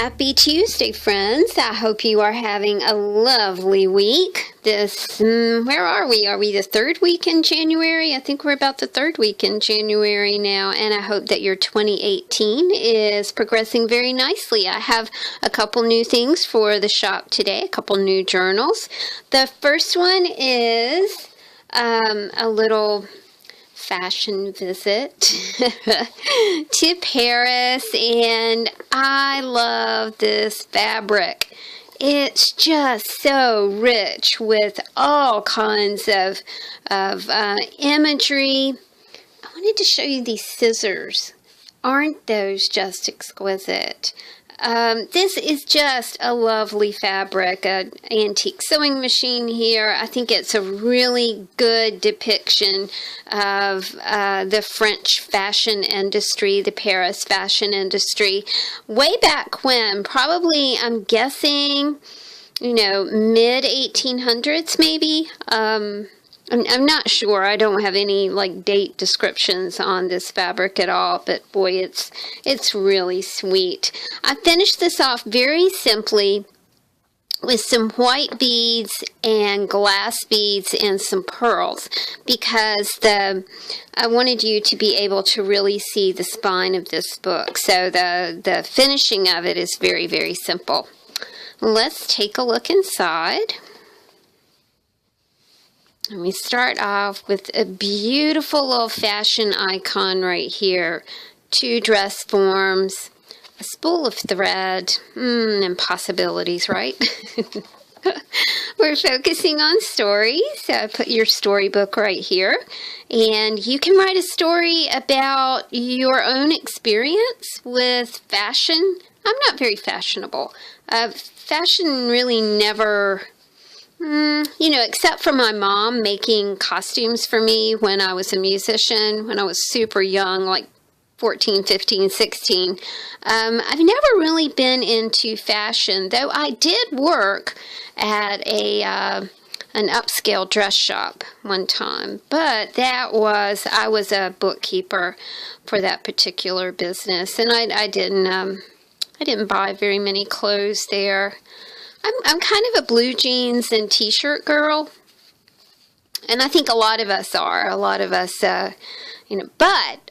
Happy Tuesday, friends. I hope you are having a lovely week. Where are we? Are we the third week in January? I think we're about the third week in January now, and I hope that your 2018 is progressing very nicely. I have a couple new things for the shop today, a couple new journals. The first one is a little fashion visit to Paris, and I love this fabric. It's just so rich with all kinds of imagery. I wanted to show you these scissors. Aren't those just exquisite? This is just a lovely fabric, an antique sewing machine here. I think it's a really good depiction of the French fashion industry, the Paris fashion industry. Way back when, probably, I'm guessing, mid-1800s maybe. I'm not sure. I don't have any date descriptions on this fabric at all, but boy, it's really sweet. I finished this off very simply with some white beads and glass beads and some pearls, because I wanted you to be able to really see the spine of this book. So the finishing of it is very, very simple. Let's take a look inside. And we start off with a beautiful little fashion icon right here. 2 dress forms, a spool of thread, and possibilities, right? We're focusing on stories, so put your storybook right here. And you can write a story about your own experience with fashion. I'm not very fashionable. Fashion really never... except for my mom making costumes for me when I was a musician, when I was super young, like 14, 15, 16. I've never really been into fashion, though I did work at an upscale dress shop one time. But I was a bookkeeper for that particular business, and I didn't buy very many clothes there. I'm kind of a blue jeans and t-shirt girl, and I think a lot of us are. A lot of us, but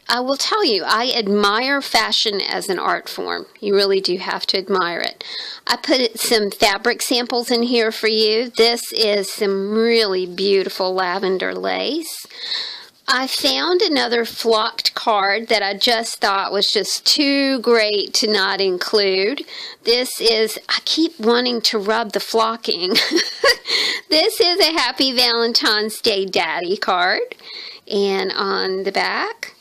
I will tell you, I admire fashion as an art form. You really do have to admire it. I put some fabric samples in here for you. This is some really beautiful lavender lace. I found another flocked card that I just thought was just too great to not include. This is, I keep wanting to rub the flocking. This is a Happy Valentine's Day Daddy card. And on the back,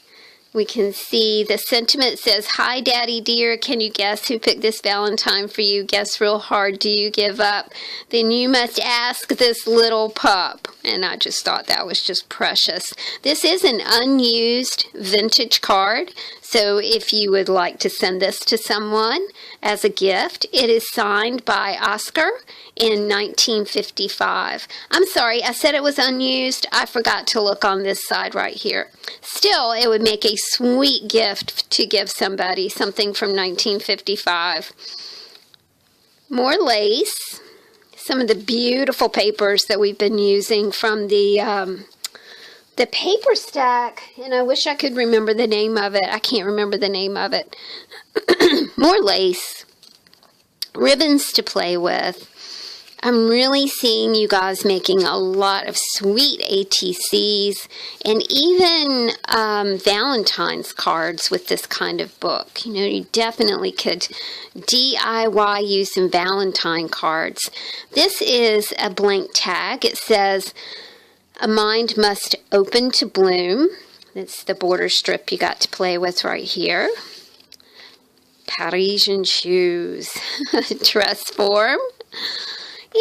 we can see the sentiment says, "Hi, Daddy dear, can you guess who picked this Valentine for you? Guess real hard, do you give up? Then you must ask this little pup." And I just thought that was just precious. This is an unused vintage card, so if you would like to send this to someone as a gift, it is signed by Oscar in 1955. I'm sorry, I said it was unused. I forgot to look on this side right here. Still, it would make a sweet gift to give somebody, something from 1955. More lace. Some of the beautiful papers that we've been using from the paper stack, and I wish I could remember the name of it. I can't remember the name of it. More lace. Ribbons to play with. I'm really seeing you guys making a lot of sweet ATCs and even Valentine's cards with this kind of book. You definitely could DIY you some Valentine cards. This is a blank tag. It says, "A mind must open to bloom." That's the border strip you got to play with right here. Parisian shoes. Dress form.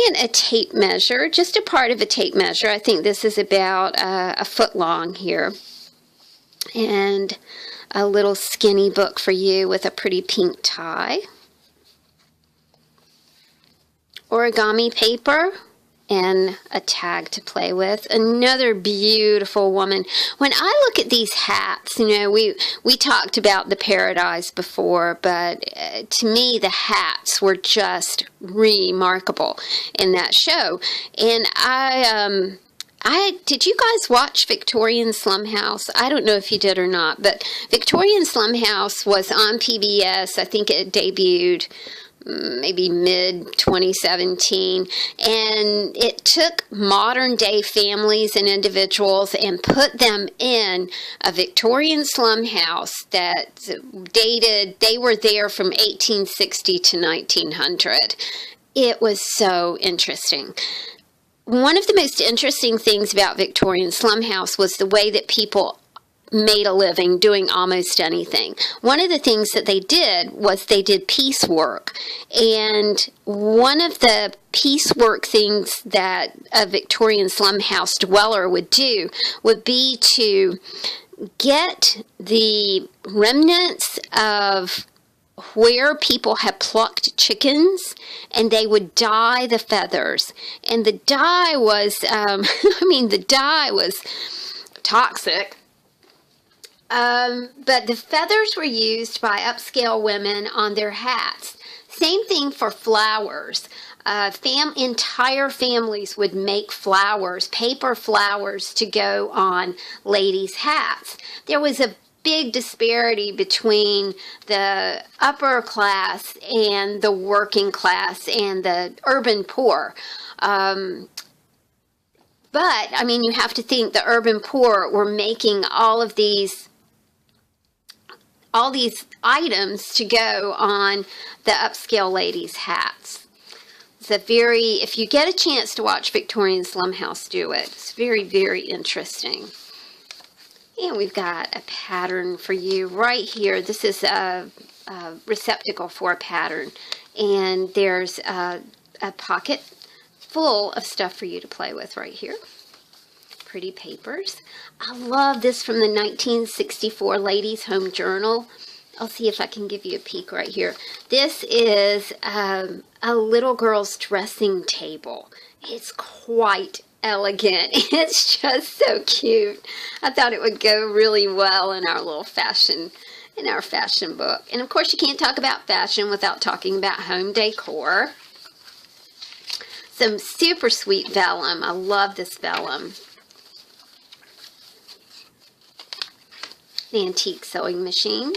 And a tape measure, just a part of a tape measure. I think this is about a foot long here. And a little skinny book for you with a pretty pink tie. Origami paper. and a tag to play with. Another beautiful woman. When I look at these hats, you know, we talked about the Paradise before, but to me the hats were just remarkable in that show. And did you guys watch Victorian Slum House? I don't know if you did or not, but Victorian Slum House was on PBS. I think it debuted maybe mid-2017, and it took modern day families and individuals and put them in a Victorian slum house that they were there from 1860 to 1900. It was so interesting. One of the most interesting things about Victorian slum house was the way that people made a living doing almost anything. One of the things that they did was they did piecework. And one of the piecework things that a Victorian slum house dweller would do would be to get the remnants of where people had plucked chickens, and they would dye the feathers. And the dye was, the dye was toxic. But the feathers were used by upscale women on their hats. Same thing for flowers. Entire families would make flowers, paper flowers, to go on ladies' hats. There was a big disparity between the upper class and the working class and the urban poor. But, I mean, you have to think the urban poor were making all these items to go on the upscale ladies' hats. If you get a chance to watch Victorian Slum House, do it. It's very, very interesting. And we've got a pattern for you right here. This is a receptacle for a pattern. And there's a pocket full of stuff for you to play with right here. Pretty papers. I love this from the 1964 Ladies' Home Journal. I'll see if I can give you a peek right here. This is a little girl's dressing table. It's quite elegant. It's just so cute. I thought it would go really well in our little fashion book. And of course, you can't talk about fashion without talking about home decor. Some super sweet vellum. I love this vellum. The antique sewing machine.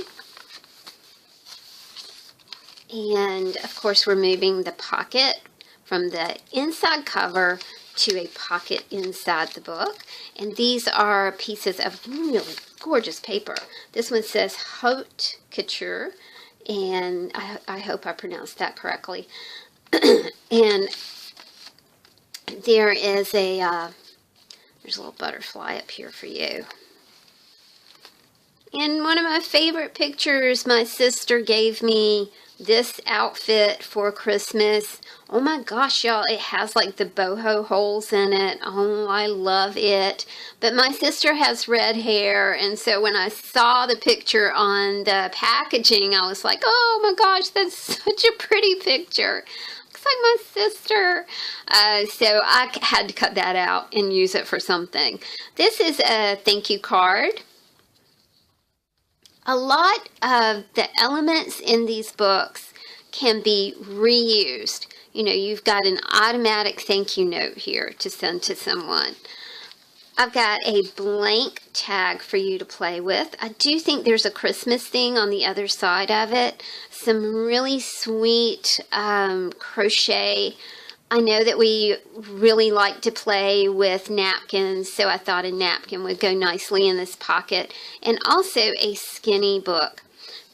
And of course, we're moving the pocket from the inside cover to a pocket inside the book. And these are pieces of really gorgeous paper. This one says Haute Couture, and I hope I pronounced that correctly. And there is there's a little butterfly up here for you. And one of my favorite pictures, my sister gave me this outfit for Christmas. Oh my gosh, y'all, it has like the boho holes in it. Oh, I love it. But my sister has red hair, and so when I saw the picture on the packaging, I was like, oh my gosh, that's such a pretty picture. Looks like my sister. So I had to cut that out and use it for something. This is a thank you card. A lot of the elements in these books can be reused. You know, you've got an automatic thank you note here to send to someone. I've got a blank tag for you to play with. I do think there's a Christmas thing on the other side of it. Some really sweet crochet. I know that we really like to play with napkins, so I thought a napkin would go nicely in this pocket. And also a skinny book.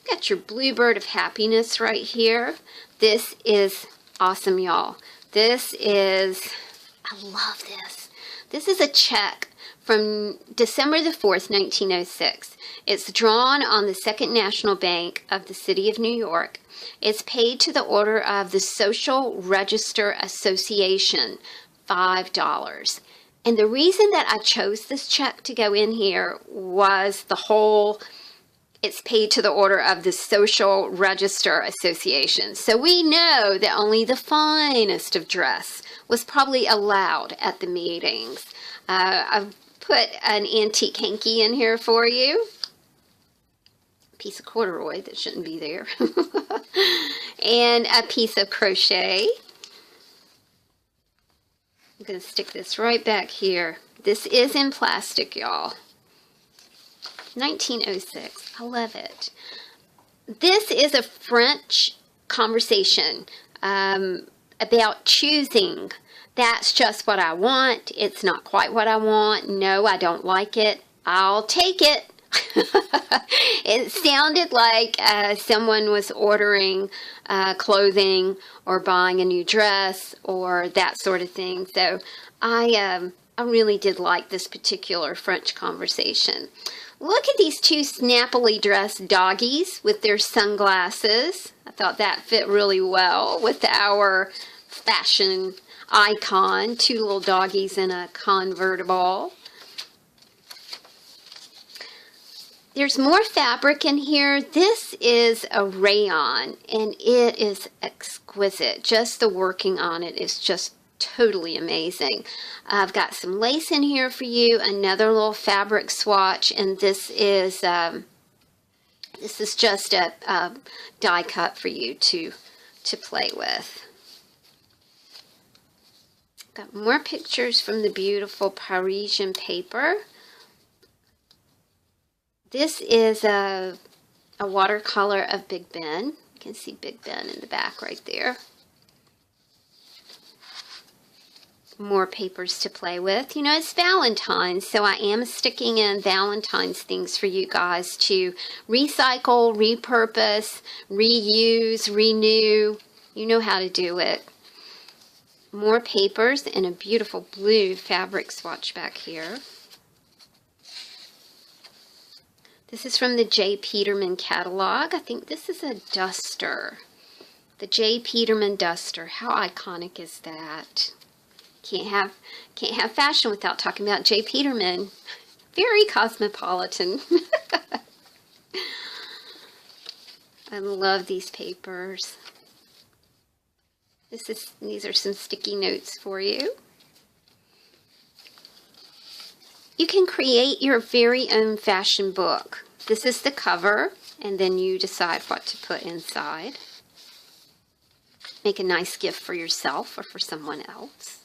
Got your Bluebird of Happiness right here. This is awesome, y'all. I love this. This is a check from December the 4th, 1906. It's drawn on the Second National Bank of the City of New York. It's paid to the order of the Social Register Association, $5. And the reason that I chose this check to go in here was the whole it's paid to the order of the Social Register Association. So we know that only the finest of dress was probably allowed at the meetings. I've put an antique hanky in here for you. Piece of corduroy that shouldn't be there. And a piece of crochet. I'm going to stick this right back here. This is in plastic, y'all. 1906. I love it. This is a French conversation about choosing. That's just what I want. It's not quite what I want. No, I don't like it. I'll take it. It sounded like someone was ordering clothing or buying a new dress or that sort of thing. So I really did like this particular French conversation. Look at these two snappily dressed doggies with their sunglasses. I thought that fit really well with our fashion icon. Two little doggies in a convertible. There's more fabric in here. This is a rayon, and it is exquisite. Just the working on it is just totally amazing. I've got some lace in here for you, another little fabric swatch, and this is just a die cut for you to play with. Got more pictures from the beautiful Parisian paper. This is a watercolor of Big Ben. You can see Big Ben in the back right there. More papers to play with. You know, it's Valentine's, so I am sticking in Valentine's things for you guys to recycle, repurpose, reuse, renew. You know how to do it. More papers and a beautiful blue fabric swatch back here. This is from the J. Peterman catalog. I think this is a duster. The J. Peterman duster. How iconic is that? Can't have fashion without talking about J. Peterman. Very cosmopolitan. I love these papers. These are some sticky notes for you. You can create your very own fashion book. This is the cover, and then you decide what to put inside. Make a nice gift for yourself or for someone else.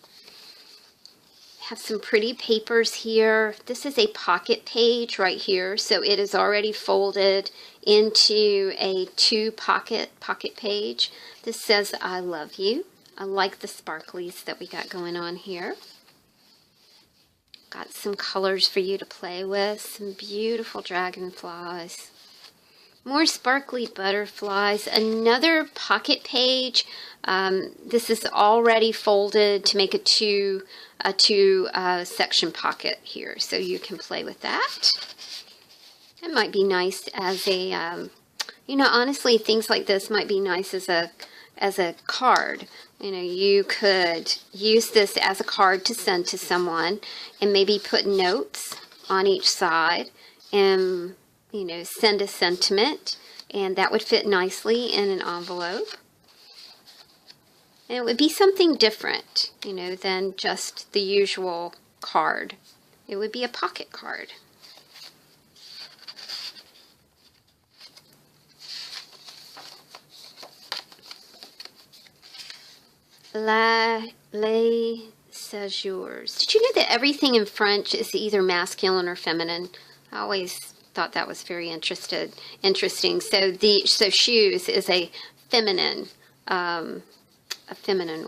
Have some pretty papers here. This is a pocket page right here, so it is already folded into a pocket page. This says, I love you. I like the sparklies that we got going on here. Got some colors for you to play with. Some beautiful dragonflies. More sparkly butterflies. Another pocket page. This is already folded to make a two section pocket here, so you can play with that. It might be nice as a, you know, honestly, things like this might be nice as a card. You know, you could use this as a card to send to someone and maybe put notes on each side and, you know, send a sentiment, and that would fit nicely in an envelope. And it would be something different, you know, than just the usual card. It would be a pocket card. Les séjours. Did you know that everything in French is either masculine or feminine? I always thought that was very interesting. So shoes is a feminine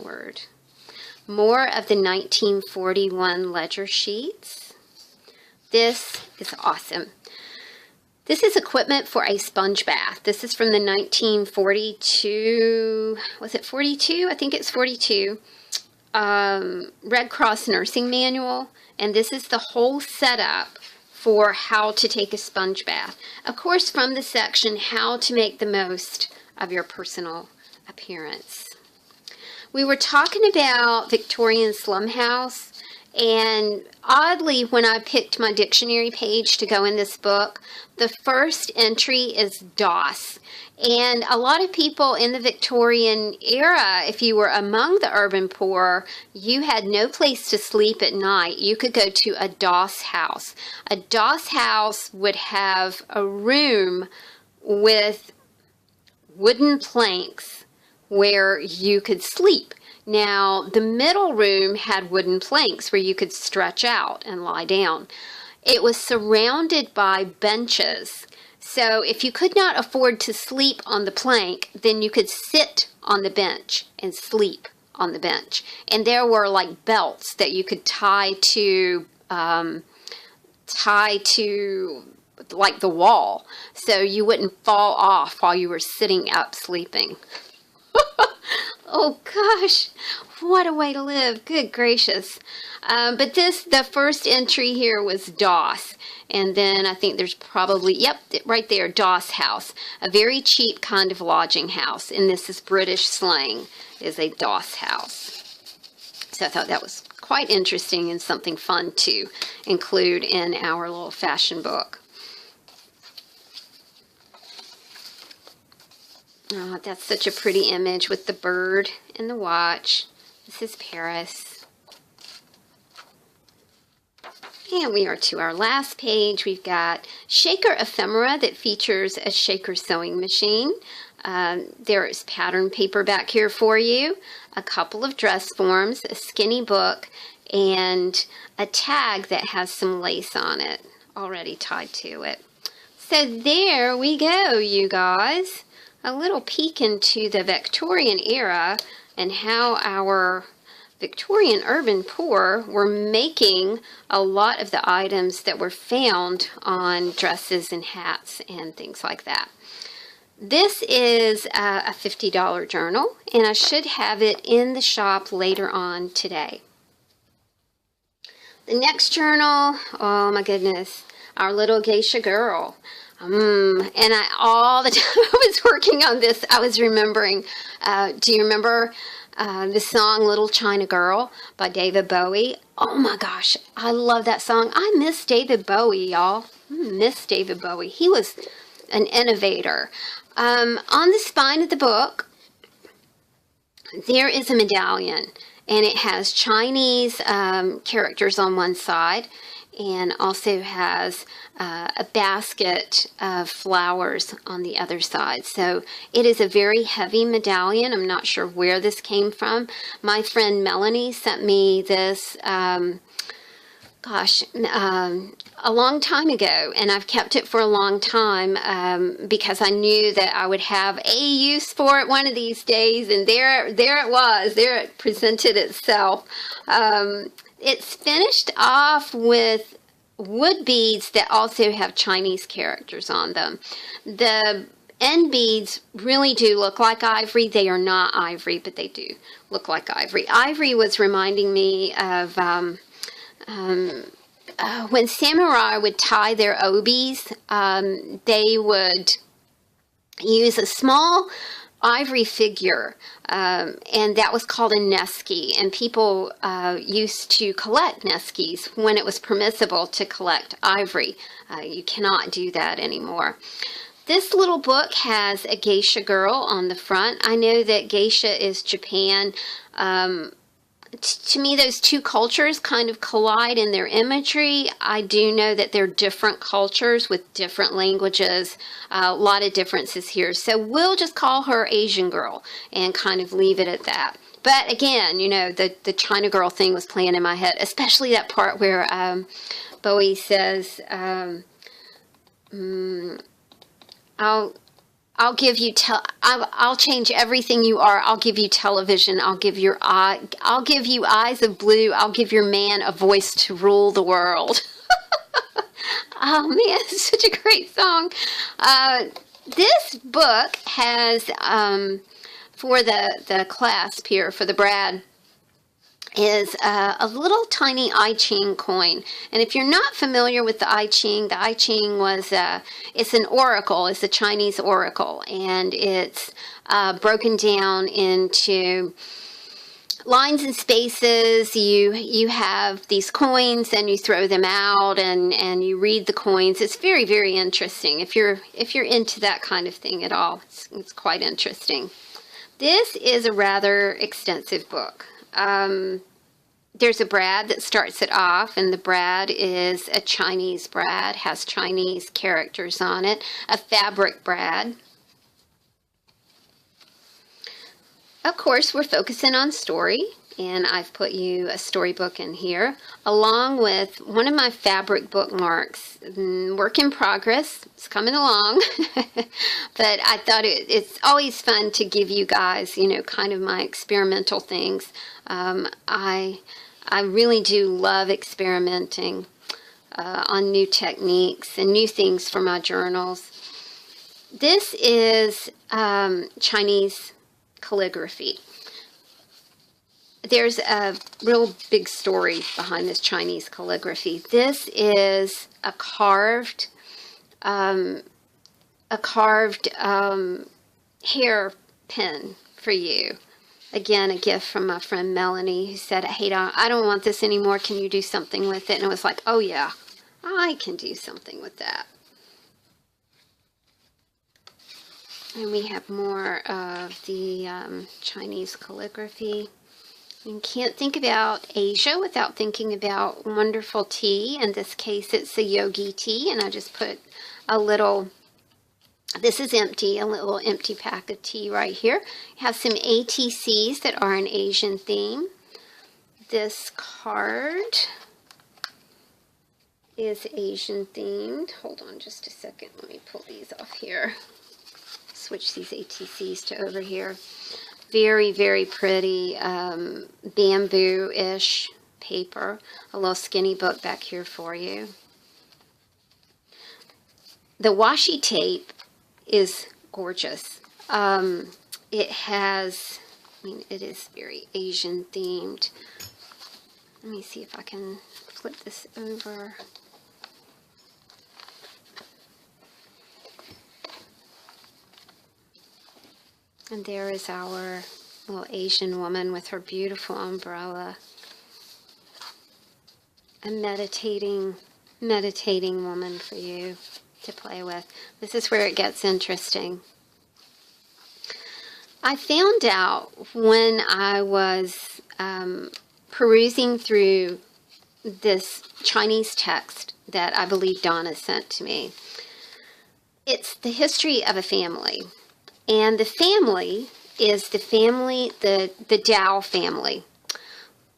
word. More of the 1941 ledger sheets. This is awesome. This is equipment for a sponge bath. This is from the 1942, was it 42? I think it's 42. Red Cross nursing manual. And this is the whole setup for how to take a sponge bath. Of course, from the section, how to make the most of your personal appearance. We were talking about Victorian slum house, And oddly, when I picked my dictionary page to go in this book, the first entry is DOS. And a lot of people in the Victorian era, if you were among the urban poor, you had no place to sleep at night. You could go to a DOS house. A DOS house would have a room with wooden planks where you could sleep. Now, the middle room had wooden planks where you could stretch out and lie down. It was surrounded by benches. So if you could not afford to sleep on the plank, then you could sit on the bench and sleep on the bench. And there were like belts that you could tie to like the wall, so you wouldn't fall off while you were sitting up sleeping. Oh gosh, what a way to live. Good gracious. But the first entry here was DOS. And then I think there's probably, yep, right there, DOS house. A very cheap kind of lodging house. And this is British slang, is a DOS house. So I thought that was quite interesting and something fun to include in our little fashion book. Oh, that's such a pretty image with the bird and the watch. This is Paris. And we are to our last page. We've got Shaker Ephemera that features a shaker sewing machine. There is pattern paper back here for you, a couple of dress forms, a skinny book, and a tag that has some lace on it already tied to it. So there we go, you guys. A little peek into the Victorian era and how our Victorian urban poor were making a lot of the items that were found on dresses and hats and things like that. This is a $50 journal, and I should have it in the shop later on today. The next journal, oh my goodness, our little geisha girl. And all the time I was working on this, I was remembering, do you remember the song Little China Girl by David Bowie? Oh my gosh, I love that song. I miss David Bowie, y'all. Miss David Bowie. He was an innovator. On the spine of the book, there is a medallion, and it has Chinese characters on one side, and also has a basket of flowers on the other side. So it is a very heavy medallion. I'm not sure where this came from. My friend Melanie sent me this, a long time ago, and I've kept it for a long time because I knew that I would have a use for it one of these days, and there it was. There it presented itself. It's finished off with wood beads that also have Chinese characters on them. The end beads really do look like ivory. They are not ivory, but they do look like ivory. Ivory was reminding me of when samurai would tie their obis, they would use a small ivory figure, and that was called a neski, and people used to collect neskis when it was permissible to collect ivory. You cannot do that anymore. This little book has a geisha girl on the front. I know that geisha is Japan. To me, those two cultures kind of collide in their imagery. I do know that they're different cultures with different languages, a lot of differences here. So we'll just call her Asian girl and kind of leave it at that. But again, you know, the China girl thing was playing in my head, especially that part where Bowie says, I'll give you I'll change everything you are. I'll give you television. I'll give you eyes of blue. I'll give your man a voice to rule the world. Oh man, it's such a great song. This book has for the clasp here for the brad is a little tiny I Ching coin. And if you're not familiar with the I Ching was, it's an oracle, it's a Chinese oracle, and it's broken down into lines and spaces. You have these coins and you throw them out and you read the coins. It's very, very interesting. If you're into that kind of thing at all, it's quite interesting. This is a rather extensive book. There's a brad that starts it off, and the brad is a Chinese brad, has Chinese characters on it, a fabric brad. Of course, we're focusing on story, and I've put you a storybook in here, along with one of my fabric bookmarks. Work in progress. It's coming along. But I thought it's always fun to give you guys, you know, kind of my experimental things. I really do love experimenting on new techniques and new things for my journals. This is Chinese calligraphy. There's a real big story behind this Chinese calligraphy. This is a carved hair pin for you. Again, a gift from my friend Melanie, who said, "Hey, I don't want this anymore. Can you do something with it?" And it was like, oh yeah, I can do something with that. And we have more of the Chinese calligraphy. You can't think about Asia without thinking about wonderful tea. In this case, it's a yogi tea, and I just put a little, this is empty, a little empty pack of tea right here. You have some ATCs that are an Asian theme. This card is Asian themed. Hold on just a second. Let me pull these off here. Switch these ATCs to over here. Very, very pretty bamboo-ish paper. A little skinny book back here for you. The washi tape is gorgeous. It has, I mean, it is very Asian themed. Let me see if I can flip this over. And there is our little Asian woman with her beautiful umbrella. A meditating woman for you to play with. This is where it gets interesting. I found out when I was perusing through this Chinese text that I believe Donna sent to me. It's the history of a family. And the family is the Dao family.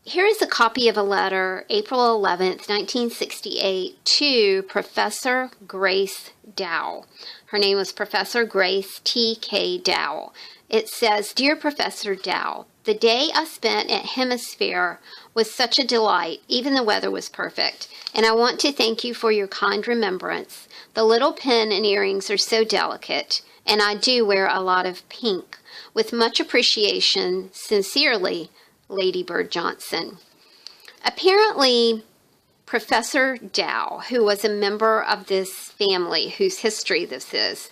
Here is a copy of a letter, April 11th, 1968, to Professor Grace Dao. Her name was Professor Grace T.K. Dao. It says, "Dear Professor Dao, the day I spent at Hemisphere was such a delight. Even the weather was perfect. And I want to thank you for your kind remembrance. The little pin and earrings are so delicate. And I do wear a lot of pink. With much appreciation, sincerely, Lady Bird Johnson." Apparently, Professor Dao, who was a member of this family, whose history this is,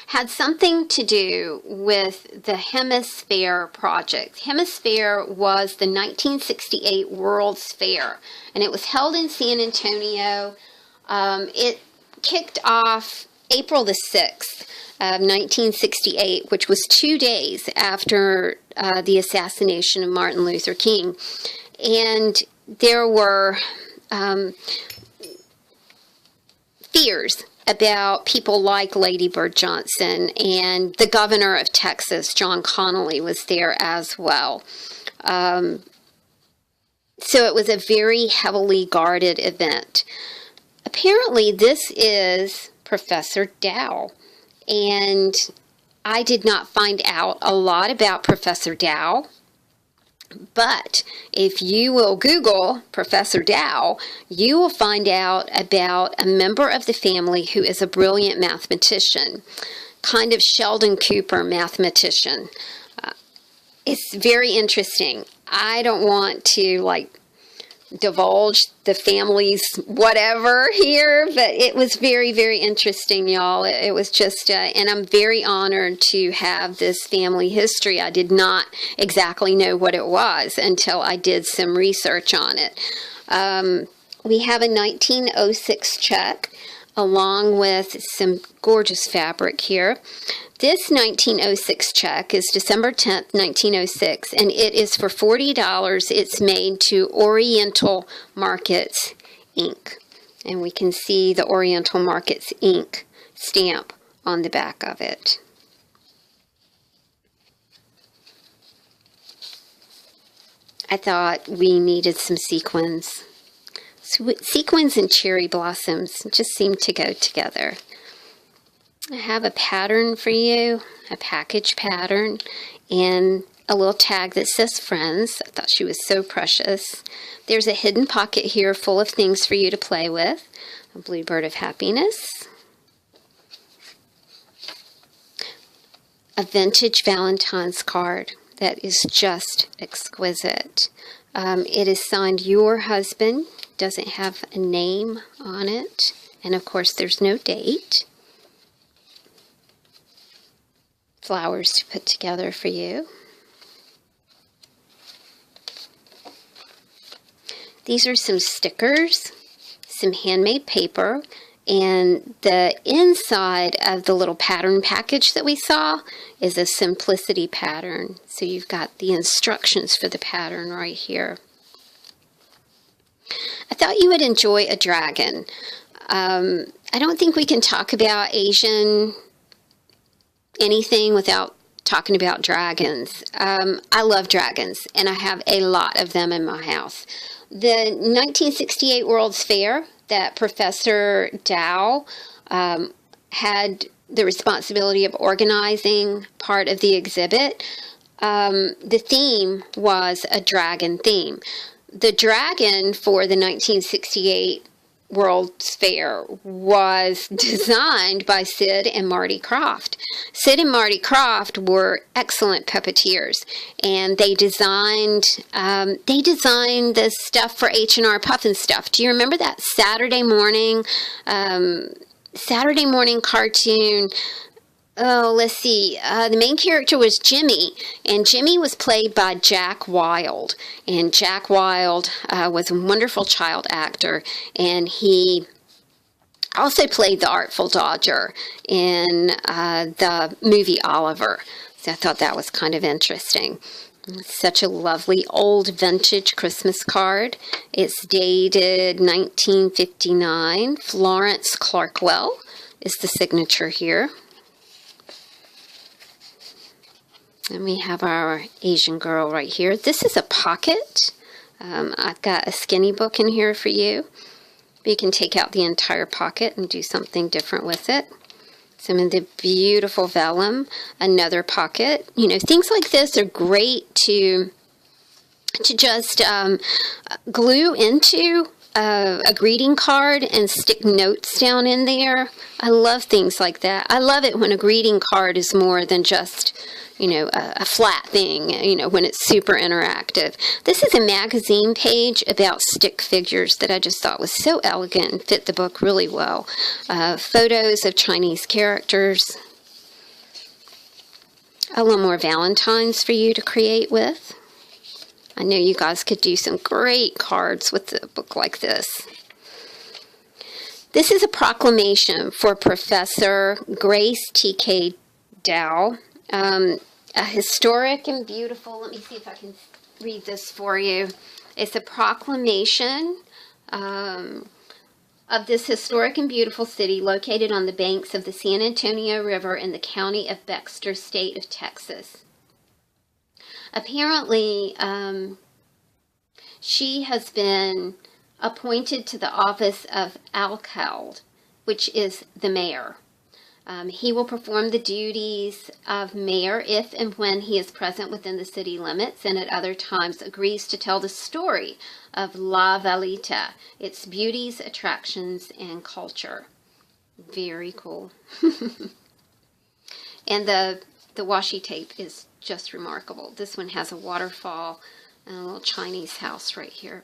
had something to do with the Hemisphere project. Hemisphere was the 1968 World's Fair, and it was held in San Antonio. It kicked off April the 6th of 1968, which was 2 days after the assassination of Martin Luther King. And there were fears about people like Lady Bird Johnson, and the governor of Texas, John Connally, was there as well. So it was a very heavily guarded event. Apparently, this is Professor Dao, and I did not find out a lot about Professor Dao, but if you will Google Professor Dao, you will find out about a member of the family who is a brilliant mathematician, kind of Sheldon Cooper mathematician. It's very interesting. I don't want to divulge the family's whatever here, but it was very, very interesting, y'all. It was just, and I'm very honored to have this family history. I did not exactly know what it was until I did some research on it. We have a 1906 check along with some gorgeous fabric here. This 1906 check is December 10th, 1906, and it is for $40. It's made to Oriental Markets, Inc. And we can see the Oriental Markets, Inc. stamp on the back of it. I thought we needed some sequins. Sequins and cherry blossoms just seem to go together. I have a pattern for you, a package pattern, and a little tag that says friends. I thought she was so precious. There's a hidden pocket here full of things for you to play with. A bluebird of happiness. A vintage Valentine's card that is just exquisite. It is signed your husband. Doesn't have a name on it. And of course there's no date. Flowers to put together for you. These are some stickers, some handmade paper, and the inside of the little pattern package that we saw is a simplicity pattern. So you've got the instructions for the pattern right here. I thought you would enjoy a dragon. I don't think we can talk about Asian anything without talking about dragons. I love dragons, and I have a lot of them in my house. The 1968 World's Fair that Professor Dow had the responsibility of organizing part of the exhibit, the theme was a dragon theme. The dragon for the 1968 World's Fair was designed by Sid and Marty Croft. Sid and Marty Croft were excellent puppeteers, and they designed the stuff for H&R Puffin Stuff. Do you remember that Saturday morning cartoon? Oh, let's see. The main character was Jimmy, and Jimmy was played by Jack Wilde. And Jack Wilde was a wonderful child actor, and he also played the Artful Dodger in the movie Oliver. So I thought that was kind of interesting. Such a lovely old vintage Christmas card. It's dated 1959. Florence Clarkwell is the signature here. And we have our Asian girl right here. This is a pocket. I've got a skinny book in here for you. You can take out the entire pocket and do something different with it. Some of the beautiful vellum. Another pocket. You know, things like this are great to just glue into a greeting card and stick notes down in there. I love things like that. I love it when a greeting card is more than just, you know, a flat thing, you know, when it's super interactive. This is a magazine page about stick figures that I just thought was so elegant and fit the book really well. Photos of Chinese characters. A little more Valentines for you to create with. I know you guys could do some great cards with a book like this. This is a proclamation for Professor Grace T.K. Dow. A historic and beautiful, let me see if I can read this for you. It's a proclamation of this historic and beautiful city located on the banks of the San Antonio River in the county of Bexar, state of Texas. Apparently, she has been appointed to the office of alcalde, which is the mayor. He will perform the duties of mayor if and when he is present within the city limits, and at other times agrees to tell the story of La Valita, its beauties, attractions, and culture. Very cool. And the washi tape is just remarkable. This one has a waterfall and a little Chinese house right here.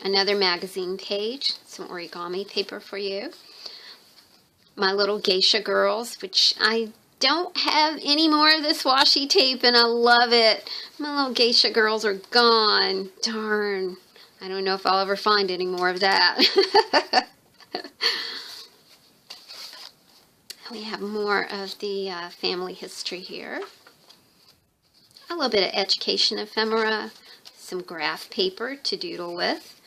Another magazine page, some origami paper for you. My little geisha girls, which I don't have any more of this washi tape, and I love it. My little geisha girls are gone. Darn. I don't know if I'll ever find any more of that. We have more of the family history here. A little bit of education ephemera, some graph paper to doodle with,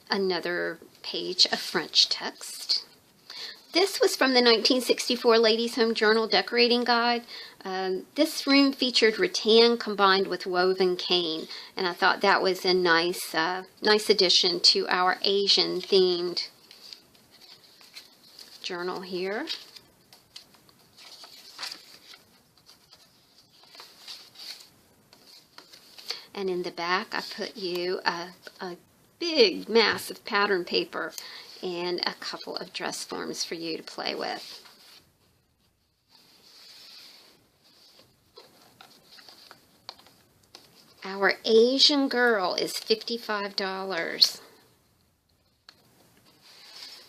another page of French text. This was from the 1964 Ladies' Home Journal Decorating Guide. This room featured rattan combined with woven cane, and I thought that was a nice addition to our Asian-themed journal here. And in the back, I put you a big mass of pattern paper and a couple of dress forms for you to play with. Our Asian girl is $55.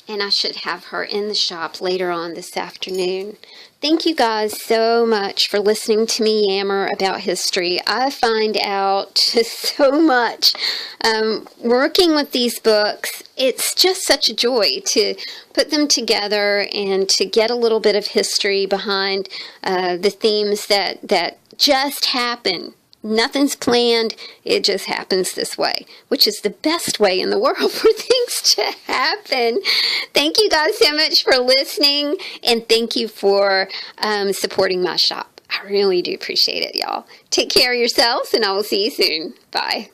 And I should have her in the shop later on this afternoon. Thank you guys so much for listening to me yammer about history. I find out so much working with these books. It's just such a joy to put them together and to get a little bit of history behind the themes that just happen. Nothing's planned, it just happens this way, which is the best way in the world for things to happen. Thank you guys so much for listening, and thank you for supporting my shop. I really do appreciate it, y'all. Take care of yourselves, and I will see you soon. Bye.